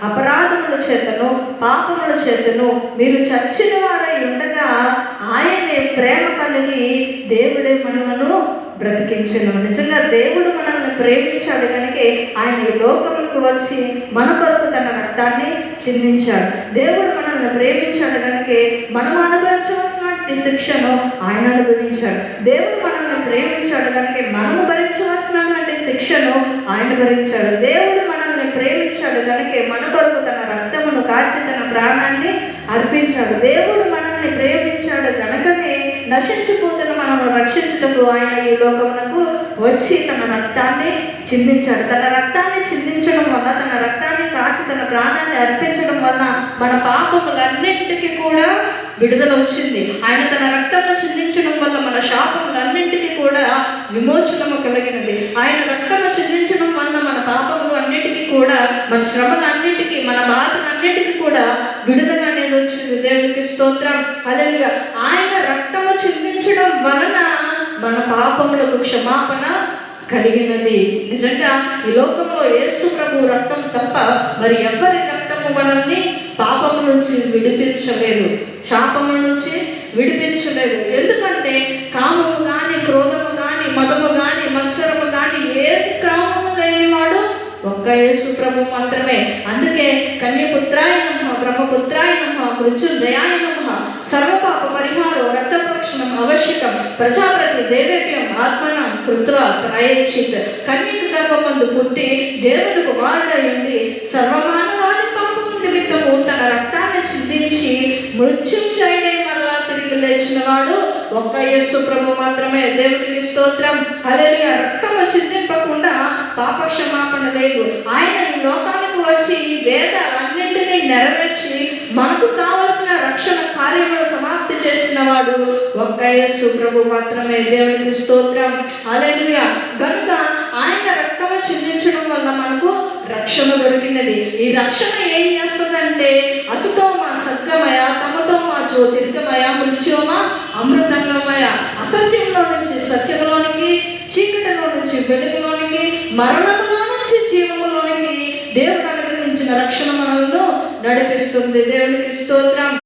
అపరాధముల చేతను పాపముల చేతను మీరు చచ్చిన వారై ఉండగా ఆయనే ప్రేమ కలిగి దేవుడే మనలను బ్రతికించను. నిజంగా దేవుడు మనల్ని ప్రేమించాడు కనుక ఆయన ఈ లోకములకు వచ్చి మన కొరకు తన రక్తాన్ని చిందించాడు. దేవుడు మనల్ని ప్రేమించాడు కనుక మనం అనుభవించవలసినటువంటి శిక్షను ఆయన అనుభవించాడు. దేవుడు మనల్ని ప్రేమించాడు కనుక మనము భరించవలసినటువంటి శిక్షను ఆయన భరించాడు. దేవుడు మనల్ని ప్రేమించాడు కనుక మన కొరకు తన రక్తమును కాచి తన ప్రాణాన్ని అర్పించాడు. దేవుడు మనల్ని ప్రేమించాడు కనుకనే నశించిపోతున్న మనల్ని రక్షించుటకు ఆయన ఈ లోకమునకు వచ్చి తన రక్తాన్ని చిందించాడు. తన రక్తాన్ని చిందించడం వల్ల, తన రక్తాన్ని కాచి తన ప్రాణాన్ని అర్పించడం వల్ల మన పాపములన్నింటికి కూడా విడుదల వచ్చింది. ఆయన తన రక్తాన్ని చిందించడం వల్ల మన శాపములన్నింటికి కూడా విమోచనము కలిగినది. ఆయన రక్తము చిందించడం వల్ల మన పాపములు అన్నిటికీ కూడా, మన శ్రమలన్నిటికీ, మన బాధలన్నిటికీ కూడా విడుదల అనేది వచ్చింది. దేవునికి స్తోత్రం. హల్లెలూయా. ఆయన రక్తము చిందించడం వలన మన పాపములకు క్షమాపణ కలిగినది. నిజంగా ఈ లోకంలో యేసు ప్రభు రక్తం తప్ప మరి ఎవరి రక్తము మనల్ని పాపము నుంచి విడిపించలేదు, శాపము నుంచి విడిపించలేదు. ఎందుకంటే కామము కానీ, క్రోధము కానీ, మదము కానీ, మత్సరము కానీ ఏది కామము లేనివాడు ఒక్క యేసు ప్రభు మాత్రమే. అందుకే కన్యపుత్రాయ నమః, బ్రహ్మపుత్రాయ నమః, మృత్యుంజయాయ నమః, సర్వపాప పరిహారం, రక్త ప్రోక్షణం ఆవశ్యకం, ప్రజాపతి దేవేభ్యం ఆత్మనం కృత్వా త్రయేచ్చిత్. కన్యక గర్భమందు పుట్టి దేవుని కుమారుడై ఉండి సర్వమానవాది పాపము నిమిత్తము తన రక్తాన్ని చిందించి మృత్యుంజయుడై మరలా తిరిగి లేచిన వాడు ఒక్క యేసు ప్రభు మాత్రమే. దేవునికి స్తోత్రం. హల్లెలూయా. రక్తము చిందింపకుండా పాప క్షమాపణ లేదు. ఆయన ఈ లోకానికి వచ్చి ఈ వేదాలన్నింటినీ నెరవేర్చి మనకు కావలసిన రక్షణ కార్యములు సమాప్తి చేసిన వాడు ఒక్క యేసు ప్రభు మాత్రమే. దేవునికి స్తోత్రం. హల్లెలూయా. కనుక ఆయన రక్తము చిందించడం వల్ల మనకు రక్షణ దొరికినది. ఈ రక్షణ ఏం చేస్తుందంటే అసుతోమ సద్గమయ, తమతోమ జ్యోతిర్గమయ, మృత్యోమ అమృతంగమయ. అసత్యంలో నుంచి సత్యంలోనికి, చీకటిలో నుంచి వెలుగులోనికి, మరణములో నుంచి జీవములోనికి దేవుడు అనుగ్రహించిన రక్షణ మనల్ని నడిపిస్తుంది. దేవునికి స్తోత్రం.